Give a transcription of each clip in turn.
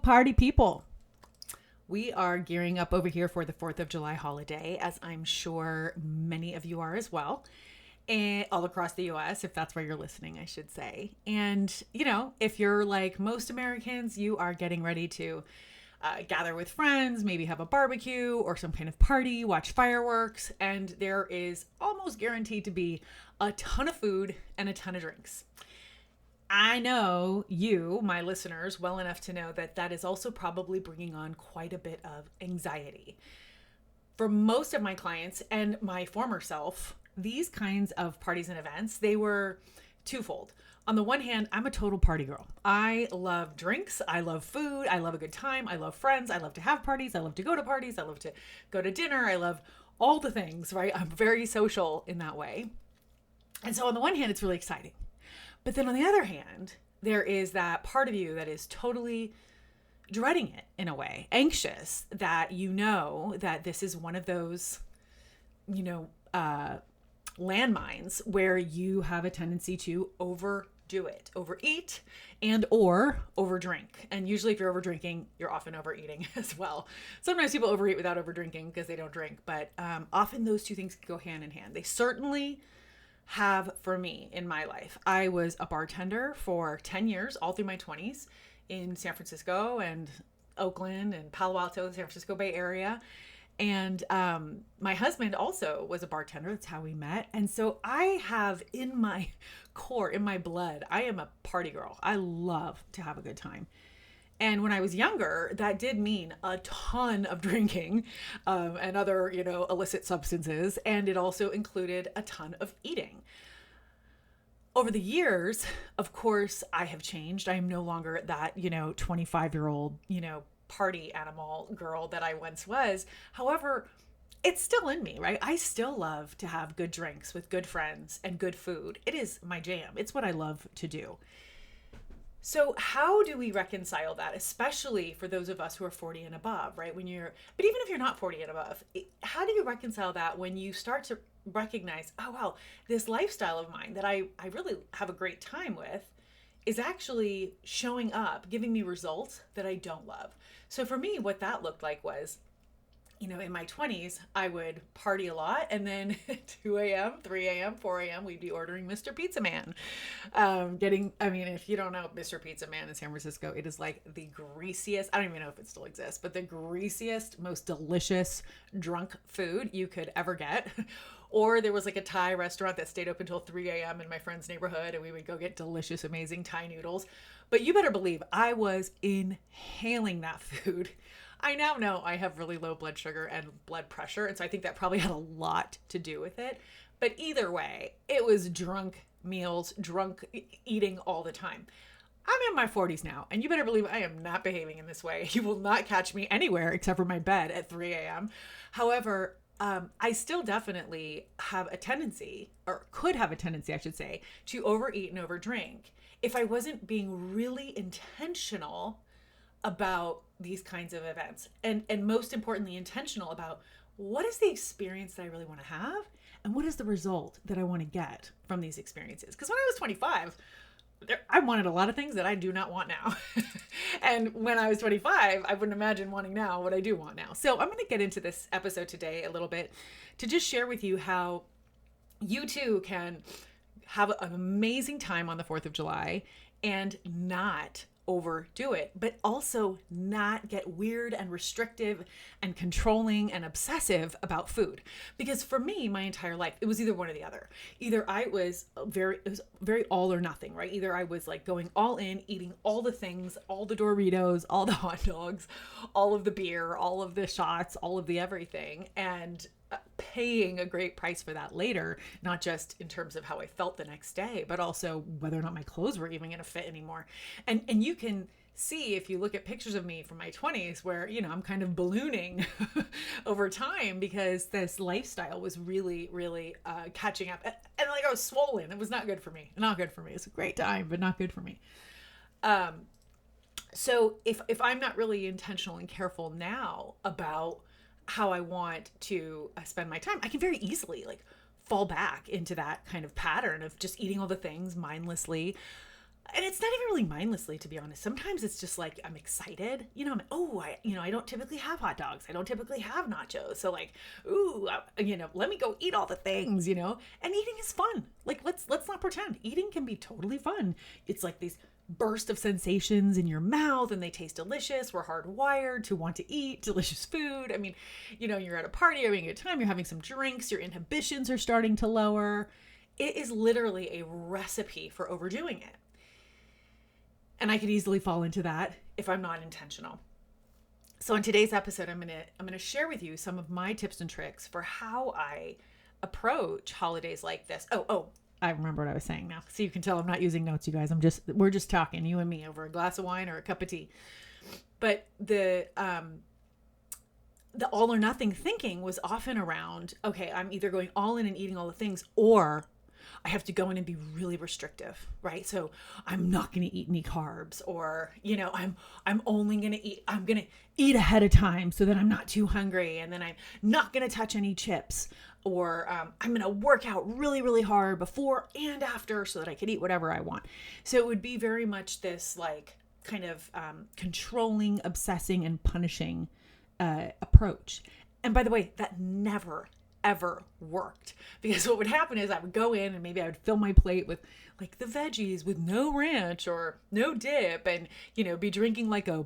party people. We are gearing up over here for the 4th of July holiday, as I'm sure many of you are as well, and all across the US, if that's where you're listening, I should say. And, if you're like most Americans, you are getting ready to gather with friends, maybe have a barbecue or some kind of party, watch fireworks, and there is almost guaranteed to be a ton of food and a ton of drinks. I know you, my listeners, well enough to know that that is also probably bringing on quite a bit of anxiety. For most of my clients and my former self, these kinds of parties and events, they were twofold. On the one hand, I'm a total party girl. I love drinks. I love food. I love a good time. I love friends. I love to have parties. I love to go to parties. I love to go to dinner. I love all the things, right? I'm very social in that way. And so on the one hand, it's really exciting. But then on the other hand, there is that part of you that is totally dreading it in a way, anxious that that this is one of those, landmines where you have a tendency to overdo it, overeat and or overdrink. And usually if you're overdrinking, you're often overeating as well. Sometimes people overeat without overdrinking because they don't drink, but often those two things go hand in hand. They certainly have for me in my life. I was a bartender for 10 years, all through my 20s in San Francisco and Oakland and Palo Alto, the San Francisco Bay Area. And my husband also was a bartender. That's how we met. And so I have in my core, in my blood, I am a party girl. I love to have a good time. And when I was younger, that did mean a ton of drinking and other, illicit substances. And it also included a ton of eating. Over the years, of course, I have changed. I am no longer that, 25-year-old, party animal girl that I once was. However, it's still in me, right? I still love to have good drinks with good friends and good food. It is my jam. It's what I love to do. So how do we reconcile that, especially for those of us who are 40 and above, right? But even if you're not 40 and above, how do you reconcile that when you start to recognize, oh, wow, this lifestyle of mine that I really have a great time with is actually showing up, giving me results that I don't love. So for me, what that looked like was, in my 20s, I would party a lot. And then 2 a.m., 3 a.m., 4 a.m., we'd be ordering Mr. Pizza Man. If you don't know Mr. Pizza Man in San Francisco, it is like the greasiest, I don't even know if it still exists, but the greasiest, most delicious drunk food you could ever get. Or there was like a Thai restaurant that stayed open until 3 a.m. in my friend's neighborhood, and we would go get delicious, amazing Thai noodles. But you better believe I was inhaling that food. I now know I have really low blood sugar and blood pressure, and so I think that probably had a lot to do with it. But either way, it was drunk meals, drunk eating all the time. I'm in my 40s now, and you better believe I am not behaving in this way. You will not catch me anywhere except for my bed at 3 a.m. However, I still definitely have a tendency, or could have a tendency, I should say, to overeat and overdrink if I wasn't being really intentional about these kinds of events. And most importantly, intentional about what is the experience that I really want to have and what is the result that I want to get from these experiences. Because when I was 25, I wanted a lot of things that I do not want now. And when I was 25, I wouldn't imagine wanting now what I do want now. So I'm going to get into this episode today a little bit to just share with you how you too can have an amazing time on the 4th of July and not overdo it, but also not get weird and restrictive and controlling and obsessive about food. Because for me, my entire life, it was either one or the other. Either it was very all or nothing, right? Either I was like going all in, eating all the things, all the Doritos, all the hot dogs, all of the beer, all of the shots, all of the everything, and paying a great price for that later, not just in terms of how I felt the next day, but also whether or not my clothes were even going to fit anymore. And you can see if you look at pictures of me from my 20s where, I'm kind of ballooning over time because this lifestyle was really, really catching up. And like I was swollen. It was not good for me. Not good for me. It's a great time, but not good for me. So if I'm not really intentional and careful now about how I want to spend my time, I can very easily fall back into that kind of pattern of just eating all the things mindlessly. And it's not even really mindlessly, to be honest. Sometimes it's just like I'm excited, I don't typically have hot dogs, I don't typically have nachos, so like, let me go eat all the things, and eating is fun. Like, let's not pretend eating can be totally fun. It's like these burst of sensations in your mouth, and they taste delicious. We're hardwired to want to eat delicious food. I mean, you're at a party, you're having a good time, you're having some drinks, your inhibitions are starting to lower. It is literally a recipe for overdoing it. And I could easily fall into that if I'm not intentional. So in today's episode, I'm gonna share with you some of my tips and tricks for how I approach holidays like this. Oh, I remember what I was saying now. So you can tell I'm not using notes, you guys. We're just talking, you and me, over a glass of wine or a cup of tea. But the all or nothing thinking was often around, okay, I'm either going all in and eating all the things, or I have to go in and be really restrictive, right? So I'm not going to eat any carbs, or, I'm only going to eat, I'm going to eat ahead of time so that I'm not too hungry. And then I'm not going to touch any chips, or I'm going to work out really, really hard before and after so that I can eat whatever I want. So it would be very much this like kind of controlling, obsessing, and punishing approach. And by the way, that never ever worked, because what would happen is I would go in and maybe I would fill my plate with like the veggies with no ranch or no dip, and be drinking like a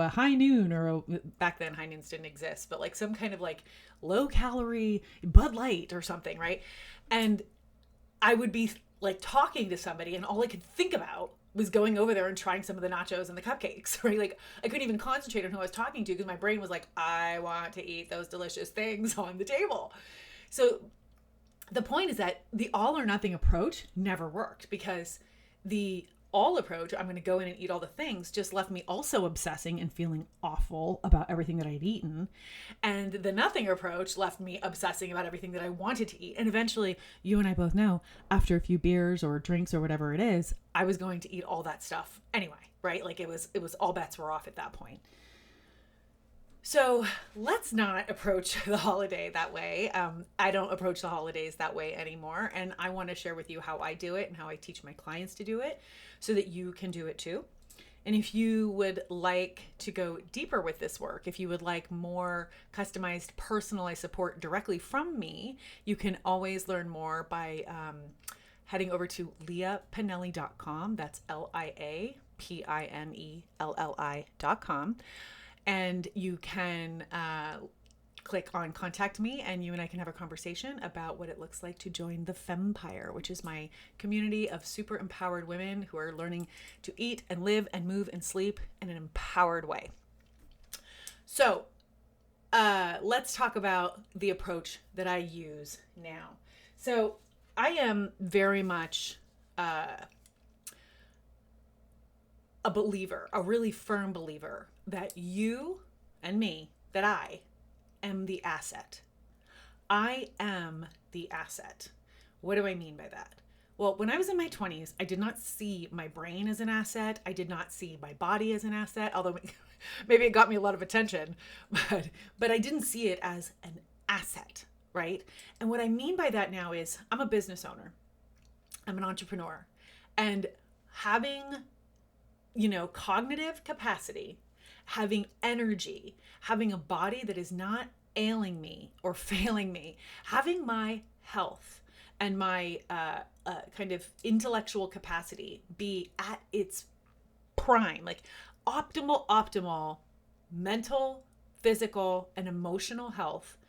high noon, or back then high noons didn't exist, but like some kind of like low calorie Bud Light or something, right? And I would be like talking to somebody, and all I could think about was going over there and trying some of the nachos and the cupcakes, right? Like I couldn't even concentrate on who I was talking to, because my brain was like, I want to eat those delicious things on the table. So the point is that the all or nothing approach never worked, because the all approach, I'm going to go in and eat all the things, just left me also obsessing and feeling awful about everything that I'd eaten. And the nothing approach left me obsessing about everything that I wanted to eat. And eventually, you and I both know, after a few beers or drinks or whatever it is, I was going to eat all that stuff anyway, right? Like it was all bets were off at that point. So let's not approach the holiday that way. I don't approach the holidays that way anymore. And I want to share with you how I do it and how I teach my clients to do it, so that you can do it too. And if you would like to go deeper with this work, if you would like more customized, personalized support directly from me, you can always learn more by heading over to liapinelli.com. That's liapinelli.com. And you can click on contact me, and you and I can have a conversation about what it looks like to join the Fempire, which is my community of super empowered women who are learning to eat and live and move and sleep in an empowered way. So let's talk about the approach that I use now. So I am very much a believer, a really firm believer, that you and me, that I am the asset. I am the asset. What do I mean by that? Well, when I was in my 20s, I did not see my brain as an asset. I did not see my body as an asset, although maybe it got me a lot of attention, but I didn't see it as an asset, right? And what I mean by that now is I'm a business owner. I'm an entrepreneur, and having, cognitive capacity, having energy, having a body that is not ailing me or failing me, having my health and my kind of intellectual capacity be at its prime, like optimal mental, physical, and emotional health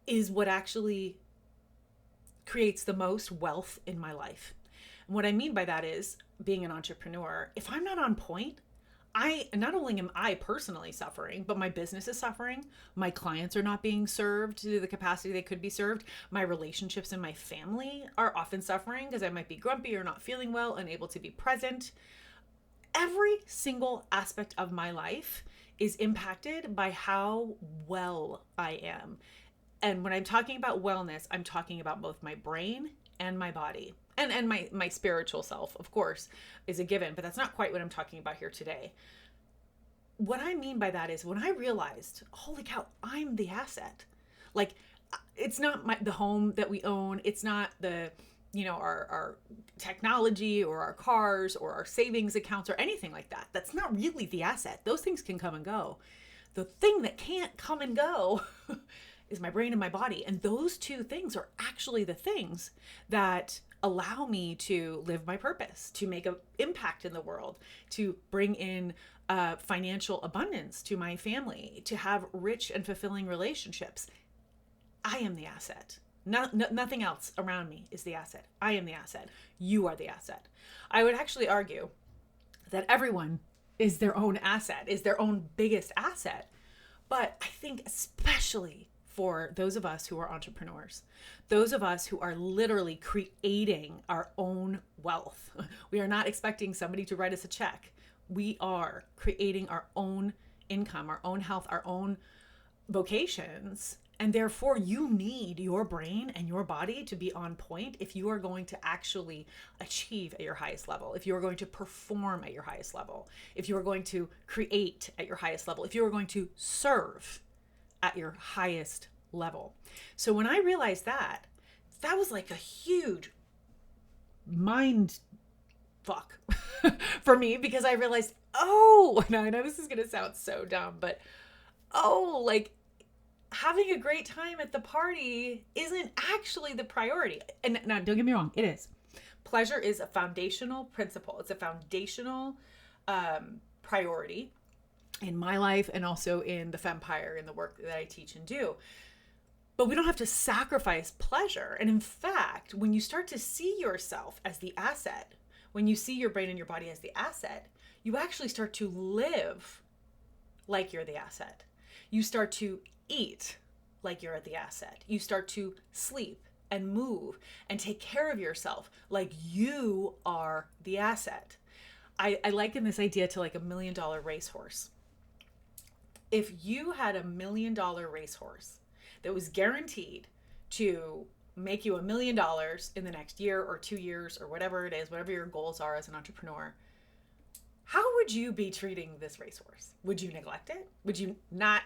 is what actually creates the most wealth in my life. And what I mean by that is, being an entrepreneur, if I'm not on point, not only am I personally suffering, but my business is suffering. My clients are not being served to the capacity they could be served. My relationships and my family are often suffering because I might be grumpy or not feeling well, unable to be present. Every single aspect of my life is impacted by how well I am. And when I'm talking about wellness, I'm talking about both my brain and my body. And my spiritual self, of course, is a given, but that's not quite what I'm talking about here today. What I mean by that is when I realized, holy cow, I'm the asset. Like, it's not the home that we own. It's not the our technology or our cars or our savings accounts or anything like that. That's not really the asset. Those things can come and go. The thing that can't come and go is my brain and my body. And those two things are actually the things that allow me to live my purpose, to make an impact in the world, to bring in financial abundance to my family, to have rich and fulfilling relationships. I am the asset. Nothing else around me is the asset. I am the asset. You are the asset. I would actually argue that everyone is their own asset, is their own biggest asset. But I think especially for those of us who are entrepreneurs, those of us who are literally creating our own wealth. We are not expecting somebody to write us a check. We are creating our own income, our own health, our own vocations. And therefore, you need your brain and your body to be on point if you are going to actually achieve at your highest level, if you are going to perform at your highest level, if you are going to create at your highest level, if you are going to serve at your highest level. So when I realized that was like a huge mind fuck for me, because I realized, and I know this is going to sound so dumb, but like, having a great time at the party isn't actually the priority. And now, don't get me wrong, it is. Pleasure is a foundational principle. It's a foundational priority in my life and also in the Fempire, in the work that I teach and do. But we don't have to sacrifice pleasure. And in fact, when you start to see yourself as the asset, when you see your brain and your body as the asset, you actually start to live like you're the asset. You start to eat like you're the asset. You start to sleep and move and take care of yourself like you are the asset. I liken this idea to like $1 million racehorse. If you had $1 million racehorse that was guaranteed to make you $1 million in the next year or 2 years or whatever it is, whatever your goals are as an entrepreneur, how would you be treating this racehorse? Would you neglect it? Would you not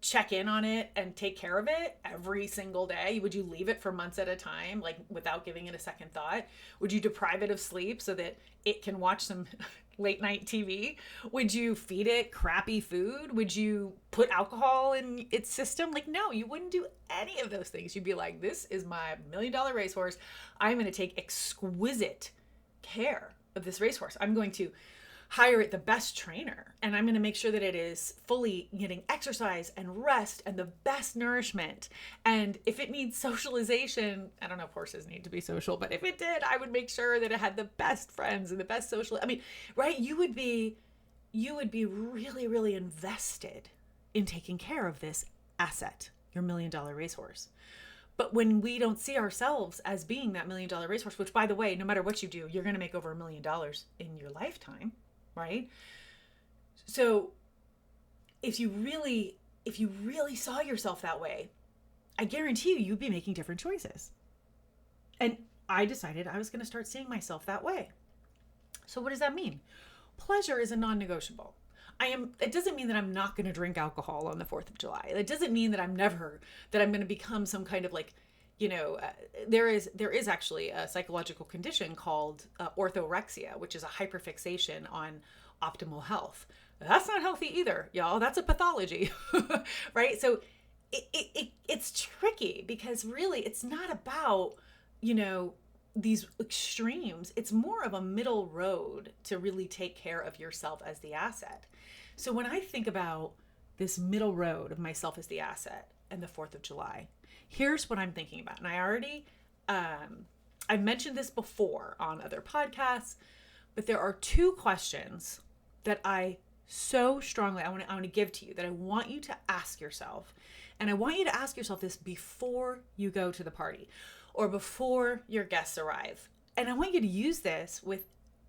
check in on it and take care of it every single day? Would you leave it for months at a time, like without giving it a second thought? Would you deprive it of sleep so that it can watch some late night TV? Would you feed it crappy food? Would you put alcohol in its system? Like, no, you wouldn't do any of those things. You'd be like, this is my $1 million racehorse. I'm going to take exquisite care of this racehorse. I'm going to hire it the best trainer, and I'm going to make sure that it is fully getting exercise and rest and the best nourishment. And if it needs socialization, I don't know if horses need to be social, but if it did, I would make sure that it had the best friends and the best social. I mean, right? You would be really, really invested in taking care of this asset, your $1 million racehorse. But when we don't see ourselves as being that $1 million racehorse, which, by the way, no matter what you do, you're going to make over $1 million in your lifetime. Right? So if you really saw yourself that way, I guarantee you'd be making different choices. And I decided I was going to start seeing myself that way. So what does that mean? Pleasure is a non-negotiable. It doesn't mean that I'm not going to drink alcohol on the 4th of July. It doesn't mean that I'm going to become some kind of like, there is actually a psychological condition called orthorexia, which is a hyperfixation on optimal health. That's not healthy either, y'all. That's a pathology, right? So it's tricky because really it's not about, these extremes. It's more of a middle road to really take care of yourself as the asset. So when I think about this middle road of myself as the asset and the 4th of July, here's what I'm thinking about. And I already, I've mentioned this before on other podcasts, but there are 2 questions that I so strongly, I want to give to you, that I want you to ask yourself. And I want you to ask yourself this before you go to the party or before your guests arrive. And I want you to use this with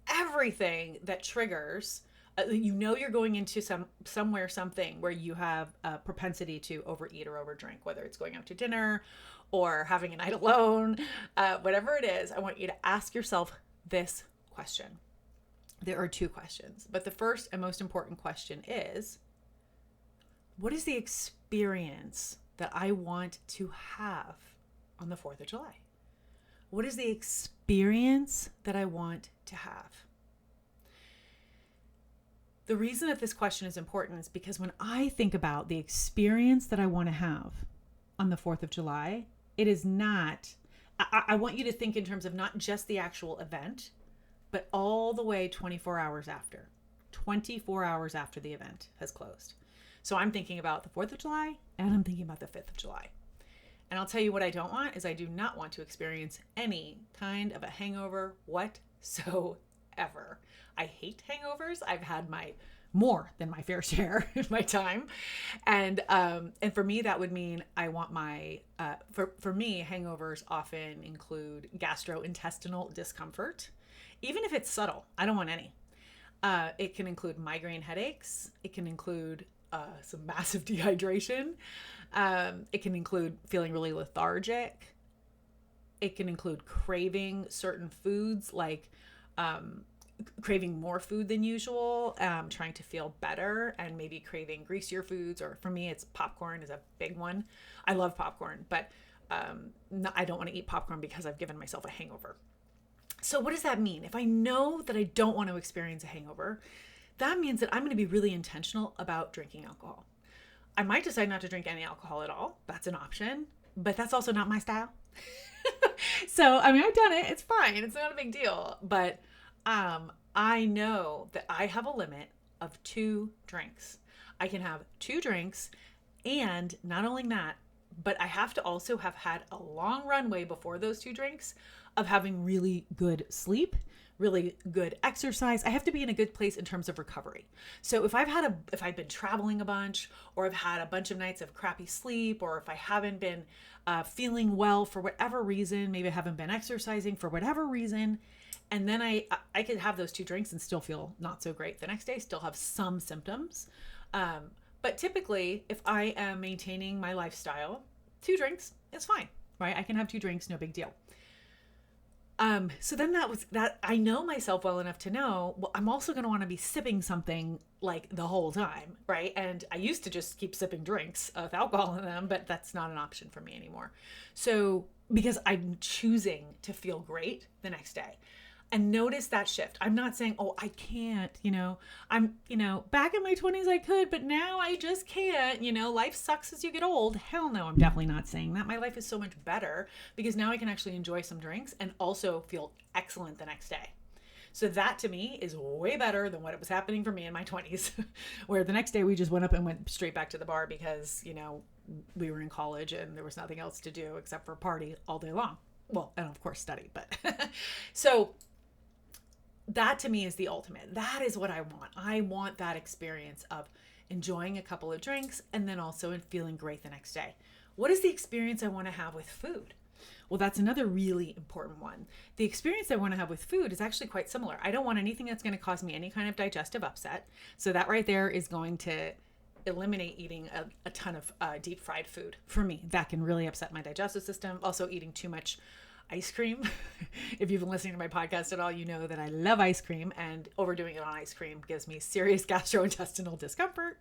everything that triggers, you're going into something where you have a propensity to overeat or overdrink, whether it's going out to dinner or having a night alone, whatever it is. I want you to ask yourself this question. There are 2 questions, but the first and most important question is, what is the experience that I want to have on the 4th of July? What is the experience that I want to have? The reason that this question is important is because when I think about the experience that I want to have on the 4th of July, it is not, I want you to think in terms of not just the actual event, but all the way 24 hours after. 24 hours after the event has closed. So I'm thinking about the 4th of July and I'm thinking about the 5th of July. And I'll tell you what I don't want is I do not want to experience any kind of a hangover whatsoever. I hate hangovers. I've had more than my fair share in my time. And for me, that would mean I want for me, hangovers often include gastrointestinal discomfort, even if it's subtle. I don't want any. It can include migraine headaches. It can include some massive dehydration. It can include feeling really lethargic. It can include craving certain foods, like craving more food than usual, trying to feel better, and maybe craving greasier foods. Or for me, it's popcorn is a big one. I love popcorn, but I don't want to eat popcorn because I've given myself a hangover. So what does that mean? If I know that I don't want to experience a hangover, that means that I'm going to be really intentional about drinking alcohol. I might decide not to drink any alcohol at all. That's an option, but that's also not my style. So, I mean, I've done it. It's fine. It's not a big deal. But I know that I have a limit of 2 drinks. I can have 2 drinks, and not only that, but I have to also have had a long runway before those 2 drinks of having really good sleep, really good exercise. I have to be in a good place in terms of recovery. So if I've been traveling a bunch, or I've had a bunch of nights of crappy sleep, or if I haven't been feeling well for whatever reason, maybe I haven't been exercising for whatever reason, and then I could have those 2 drinks and still feel not so great the next day, still have some symptoms. But typically, if I am maintaining my lifestyle, 2 drinks is fine, right? I can have 2 drinks, no big deal. So then that I know myself well enough to know, well, I'm also going to want to be sipping something like the whole time, right? And I used to just keep sipping drinks with alcohol in them, but that's not an option for me anymore. So because I'm choosing to feel great the next day. And notice that shift. I'm not saying, oh, I can't, I'm, back in my 20s I could, but now I just can't, life sucks as you get old. Hell no, I'm definitely not saying that. My life is so much better because now I can actually enjoy some drinks and also feel excellent the next day. So that to me is way better than what it was happening for me in my 20s, where the next day we just went up and went straight back to the bar because, we were in college and there was nothing else to do except for party all day long. Well, and of course study, but so that to me is the ultimate. That is what I want. I want that experience of enjoying a couple of drinks and then also feeling great the next day. What is the experience I want to have with food? Well, that's another really important one. The experience I want to have with food is actually quite similar. I don't want anything that's going to cause me any kind of digestive upset. So that right there is going to eliminate eating a ton of deep fried food. For me, that can really upset my digestive system. Also eating too much ice cream. If you've been listening to my podcast at all, you know that I love ice cream, and overdoing it on ice cream gives me serious gastrointestinal discomfort.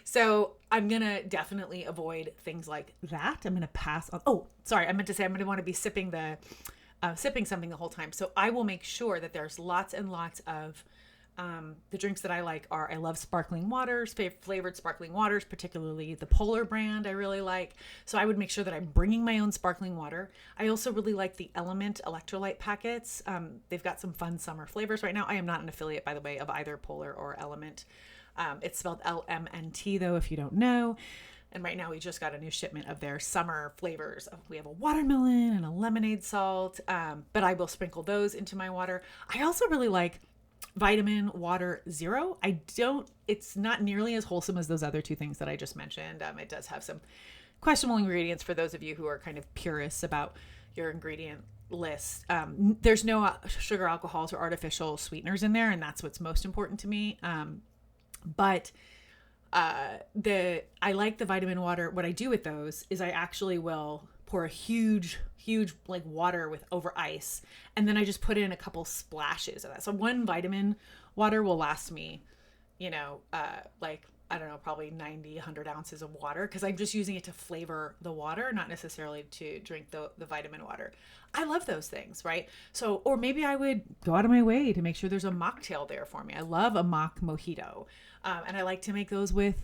So I'm going to definitely avoid things like that. I'm going to pass on. Oh, sorry. I meant to say I'm going to want to be sipping something the whole time. So I will make sure that there's lots and lots of the drinks that I like are, I love sparkling waters, flavored sparkling waters, particularly the Polar brand I really like. So I would make sure that I'm bringing my own sparkling water. I also really like the Element electrolyte packets. They've got some fun summer flavors right now. I am not an affiliate, by the way, of either Polar or Element. It's spelled LMNT though, if you don't know. And right now we just got a new shipment of their summer flavors. We have a watermelon and a lemonade salt, but I will sprinkle those into my water. I also really like Vitamin Water Zero. It's not nearly as wholesome as those other 2 things that I just mentioned. It does have some questionable ingredients for those of you who are kind of purists about your ingredient list. There's no sugar, alcohols, or artificial sweeteners in there, and that's what's most important to me. But I like the vitamin water. What I do with those is I actually will pour a huge like water over ice, and then I just put in a couple splashes of that. So one vitamin water will last me, like I don't know, probably 90, 100 ounces of water because I'm just using it to flavor the water, not necessarily to drink the vitamin water. I love those things, right? So, or maybe I would go out of my way to make sure there's a mocktail there for me. I love a mock mojito. And I like to make those with,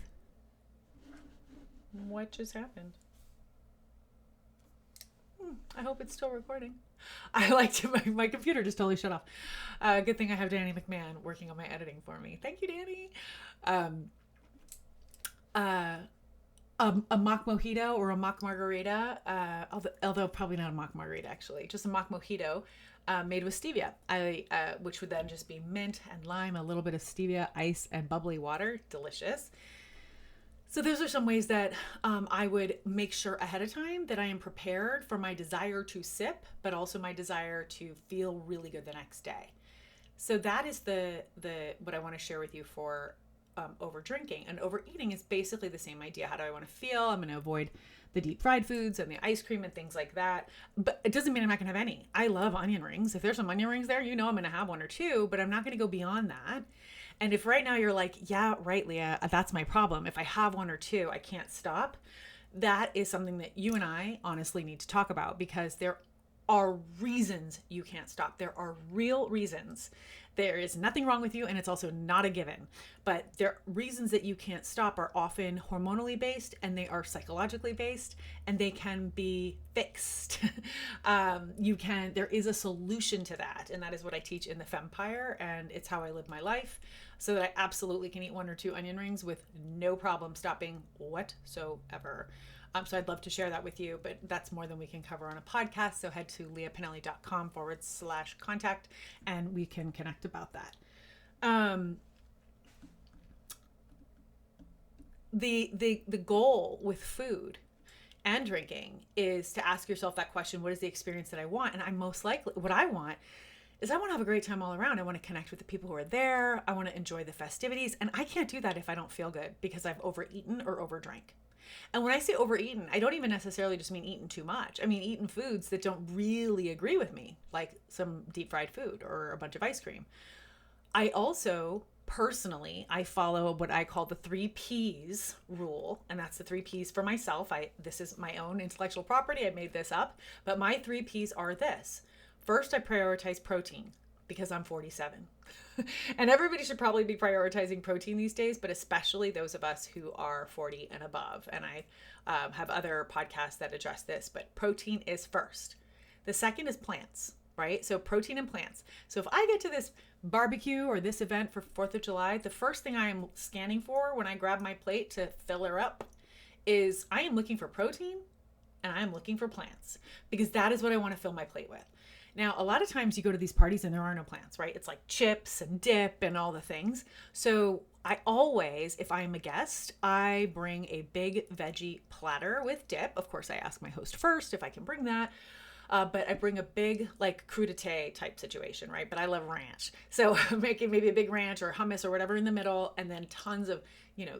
what just happened? I hope it's still recording. I like to, my computer just totally shut off. Good thing I have Danny McMahon working on my editing for me. Thank you, Danny. A mock mojito or a mock margarita, although probably not a mock margarita actually, just a mock mojito made with stevia, which would then just be mint and lime, a little bit of stevia, ice, and bubbly water. Delicious. So those are some ways that I would make sure ahead of time that I am prepared for my desire to sip, but also my desire to feel really good the next day. So that is the what I want to share with you for over drinking. And overeating is basically the same idea. How do I want to feel? I'm going to avoid the deep fried foods and the ice cream and things like that. But it doesn't mean I'm not going to have any. I love onion rings. If there's some onion rings there, I'm going to have one or two, but I'm not going to go beyond that. And if right now you're like, yeah, right, Leah, that's my problem. If I have one or two, I can't stop. That is something that you and I honestly need to talk about, because there are reasons you can't stop. There are real reasons. There is nothing wrong with you, and it's also not a given. But there reasons that you can't stop are often hormonally based, and they are psychologically based, and they can be fixed. There is a solution to that, and that is what I teach in the Fempire, and it's how I live my life, so that I absolutely can eat one or two onion rings with no problem stopping whatsoever. So I'd love to share that with you, but that's more than we can cover on a podcast. So head to leahpinelli.com/contact and we can connect about that. The goal with food and drinking is to ask yourself that question: what is the experience that I want? And what I want is I want to have a great time all around. I want to connect with the people who are there. I want to enjoy the festivities. And I can't do that if I don't feel good, because I've overeaten or overdrank. And when I say overeaten, I don't even necessarily just mean eating too much. I mean eating foods that don't really agree with me, like some deep fried food or a bunch of ice cream. I also personally, I follow what I call the 3 Ps rule. And that's the 3 Ps for myself. This is my own intellectual property. I made this up. But my 3 Ps are this. First, I prioritize protein because I'm 47. And everybody should probably be prioritizing protein these days, but especially those of us who are 40 and above. And I have other podcasts that address this, but protein is first. The second is plants, right? So protein and plants. So if I get to this barbecue or this event for 4th of July, the first thing I am scanning for when I grab my plate to fill her up is I am looking for protein and I am looking for plants, because that is what I want to fill my plate with. Now, a lot of times you go to these parties and there are no plants, right? It's like chips and dip and all the things. So I always, if I'm a guest, I bring a big veggie platter with dip. Of course, I ask my host first if I can bring that. But I bring a big, like, crudité type situation, right? But I love ranch. So making maybe a big ranch or hummus or whatever in the middle, and then tons of,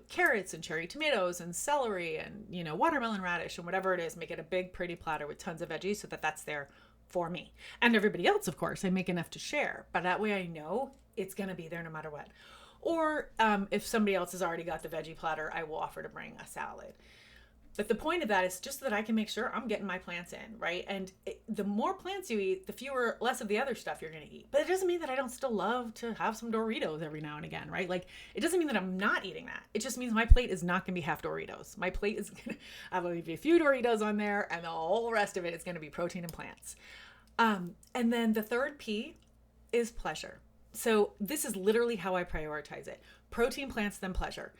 carrots and cherry tomatoes and celery and, watermelon radish and whatever it is. Make it a big, pretty platter with tons of veggies so that that's there for me. And everybody else, of course, I make enough to share. But that way I know it's going to be there no matter what. Or if somebody else has already got the veggie platter, I will offer to bring a salad. But the point of that is just so that I can make sure I'm getting my plants in, right? And the more plants you eat, the less of the other stuff you're going to eat. But it doesn't mean that I don't still love to have some Doritos every now and again, right? Like, it doesn't mean that I'm not eating that. It just means my plate is not going to be half Doritos. My plate is going to have maybe a few Doritos on there, and the whole rest of it is going to be protein and plants. And then the third P is pleasure. So this is literally how I prioritize it. Protein, plants, then pleasure.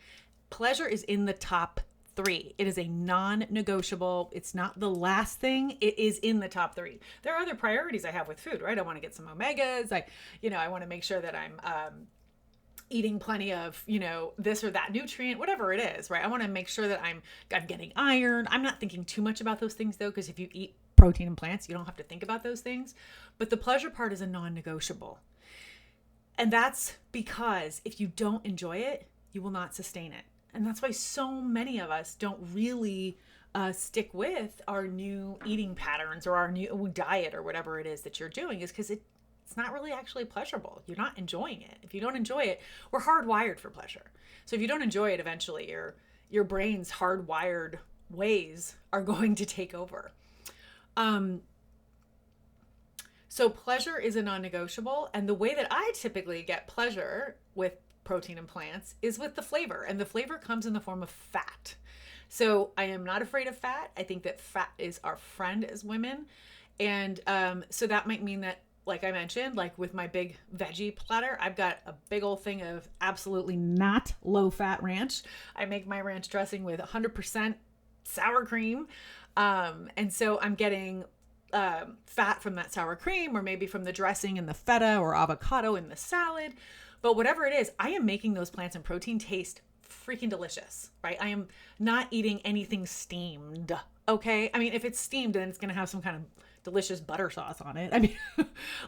Pleasure is in the top 3. It is a non-negotiable. It's not the last thing. It is in the top 3. There are other priorities I have with food, right? I want to get some omegas. I want to make sure that I'm eating plenty of, this or that nutrient, whatever it is, right? I want to make sure that I'm getting iron. I'm not thinking too much about those things though, because if you eat protein and plants, you don't have to think about those things. But the pleasure part is a non-negotiable. And that's because if you don't enjoy it, you will not sustain it. And that's why so many of us don't really stick with our new eating patterns or our new diet or whatever it is that you're doing, is because it's it's not really actually pleasurable. You're not enjoying it. If you don't enjoy it, we're hardwired for pleasure. So if you don't enjoy it, eventually your brain's hardwired ways are going to take over. So pleasure is a non-negotiable. And the way that I typically get pleasure with protein and plants is with the flavor. And the flavor comes in the form of fat. So I am not afraid of fat. I think that fat is our friend as women. And so that might mean that, like I mentioned, like with my big veggie platter, I've got a big old thing of absolutely not low-fat ranch. I make my ranch dressing with 100% sour cream. And so I'm getting fat from that sour cream, or maybe from the dressing and the feta or avocado in the salad. But whatever it is, I am making those plants and protein taste freaking delicious, right? I am not eating anything steamed, okay? I mean, if it's steamed, then it's going to have some kind of delicious butter sauce on it. I mean,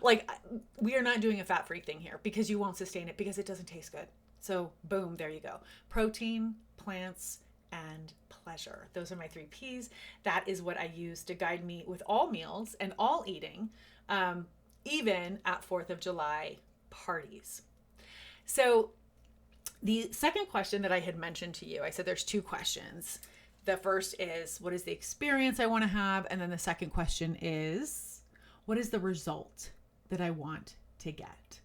like, we are not doing a fat-free thing here because you won't sustain it because it doesn't taste good. So boom, there you go. Protein, plants, and pleasure. Those are my 3 Ps. That is what I use to guide me with all meals and all eating, even at 4th of July parties. So the second question that I had mentioned to you, I said there's 2 questions. The first is, what is the experience I want to have? And then the second question is, what is the result that I want to get?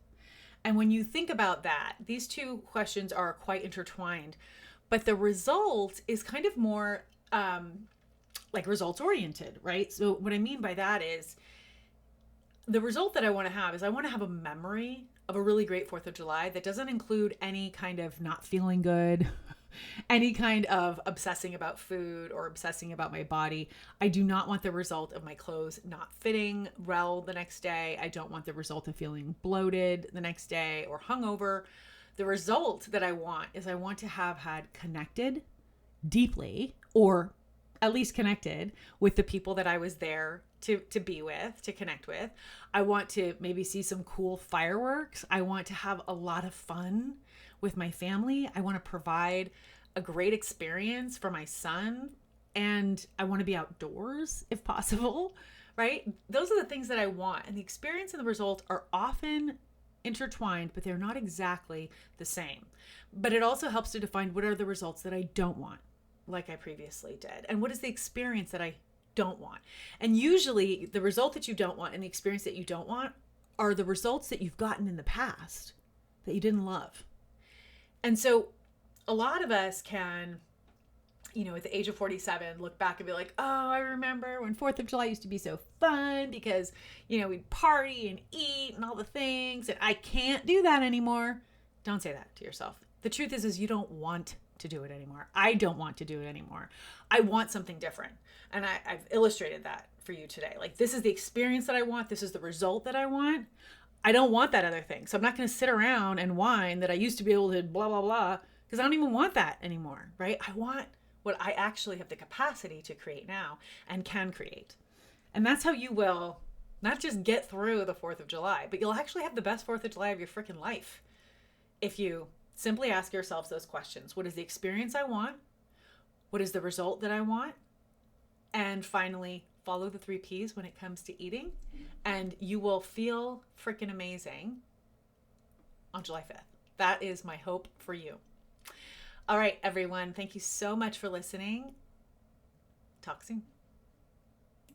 And when you think about that, these 2 questions are quite intertwined, but the result is kind of more like results oriented, right? So what I mean by that is, the result that I want to have is I want to have a memory of a really great 4th of July that doesn't include any kind of not feeling good, any kind of obsessing about food or obsessing about my body. I do not want the result of my clothes not fitting well the next day. I don't want the result of feeling bloated the next day or hungover. The result that I want is I want to have had connected deeply, or at least connected with the people that I was there to be with, to connect with. I want to maybe see some cool fireworks. I want to have a lot of fun with my family. I want to provide a great experience for my son, and I want to be outdoors if possible, right? Those are the things that I want. And the experience and the result are often intertwined, but they're not exactly the same. But it also helps to define what are the results that I don't want, like I previously did, and what is the experience that I don't want. And usually the result that you don't want and the experience that you don't want are the results that you've gotten in the past that you didn't love. And so a lot of us can, at the age of 47, look back and be like, oh, I remember when 4th of July used to be so fun because, we'd party and eat and all the things, and I can't do that anymore. Don't say that to yourself. The truth is you don't want to do it anymore. I don't want to do it anymore. I want something different. And I've illustrated that for you today. Like, this is the experience that I want. This is the result that I want. I don't want that other thing. So I'm not going to sit around and whine that I used to be able to blah, blah, blah, because I don't even want that anymore, right? I want what I actually have the capacity to create now and can create. And that's how you will not just get through the 4th of July, but you'll actually have the best 4th of July of your freaking life. If you simply ask yourselves those questions. What is the experience I want? What is the result that I want? And finally, follow the 3 Ps when it comes to eating, and you will feel freaking amazing on July 5th. That is my hope for you. All right, everyone. Thank you so much for listening. Talk soon.